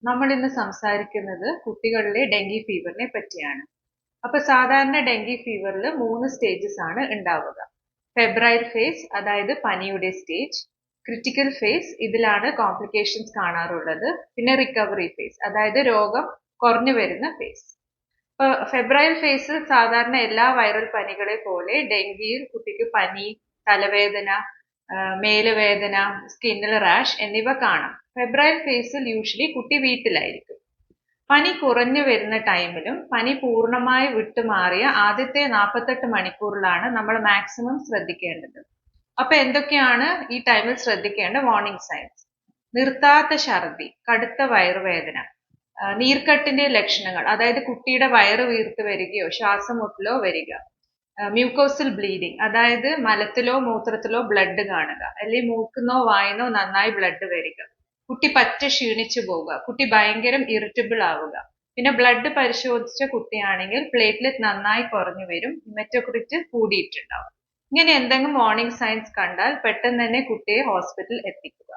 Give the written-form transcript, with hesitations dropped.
നമ്മൾ ഇന്ന് സംസാരിക്കുന്നത് കുട്ടികളിലെ ഡെങ്കി ഫീവറിനെ പറ്റിയാണ്. അപ്പൊ സാധാരണ ഡെങ്കി ഫീവറിൽ 3 സ്റ്റേജസ് ആണ് ഉണ്ടാവുക. ഫെബ്രൈൽ ഫേസ്, അതായത് പനിയുടെ സ്റ്റേജ്. ക്രിട്ടിക്കൽ ഫേസ്, ഇതിലാണ് കോംപ്ലിക്കേഷൻസ് കാണാറുള്ളത്. പിന്നെ റിക്കവറി ഫേസ്, അതായത് രോഗം കുറഞ്ഞു വരുന്ന ഫേസ്. ഇപ്പൊ ഫെബ്രൈൽ ഫേസിൽ സാധാരണ എല്ലാ വൈറൽ പനികളെ പോലെ ഡെങ്കിയിൽ കുട്ടിക്ക് പനി, തലവേദന, മേലുവേദന, സ്കിന്നിൽ റാഷ് എന്നിവ കാണാം. ഫെബ്രൈൽ ഫേസിൽ യൂഷ്വലി കുട്ടി വീട്ടിലായിരിക്കും. പനി കുറഞ്ഞു വരുന്ന ടൈമിലും പനി പൂർണ്ണമായി വിട്ടുമാറിയ ആദ്യത്തെ 48 മണിക്കൂറിലാണ് നമ്മൾ മാക്സിമം ശ്രദ്ധിക്കേണ്ടത്. അപ്പൊ എന്തൊക്കെയാണ് ഈ ടൈമിൽ ശ്രദ്ധിക്കേണ്ട വാർണിംഗ് സൈൻസ്? നിർത്താത്ത ഛർദി, കടുത്ത വയറുവേദന, നീർക്കെട്ടിന്റെ ലക്ഷണങ്ങൾ, അതായത് കുട്ടിയുടെ വയറ് വീർത്ത് വരികയോ ശ്വാസം മുട്ടലോ വരിക, മ്യൂക്കോസൽ ബ്ലീഡിംഗ്, അതായത് മലത്തിലോ മൂത്രത്തിലോ ബ്ലഡ് കാണുക, അല്ലെങ്കിൽ മൂക്കിന്നോ വായിന്നോ നന്നായി ബ്ലഡ് വരിക, കുട്ടി പറ്റെ ക്ഷീണിച്ചു പോവുക, കുട്ടി ഭയങ്കരം ഇറിറ്റബിൾ ആവുക. പിന്നെ ബ്ലഡ് പരിശോധിച്ച കുട്ടിയാണെങ്കിൽ പ്ലേറ്റ്ലെറ്റ് നന്നായി കുറഞ്ഞു വരും, ഹെമറ്റോക്രിറ്റ് കൂടിയിട്ടുണ്ടാവും. ഇങ്ങനെ എന്തെങ്കിലും വാർണിംഗ് സൈൻസ് കണ്ടാൽ പെട്ടെന്ന് തന്നെ കുട്ടിയെ ഹോസ്പിറ്റലിൽ എത്തിക്കുക.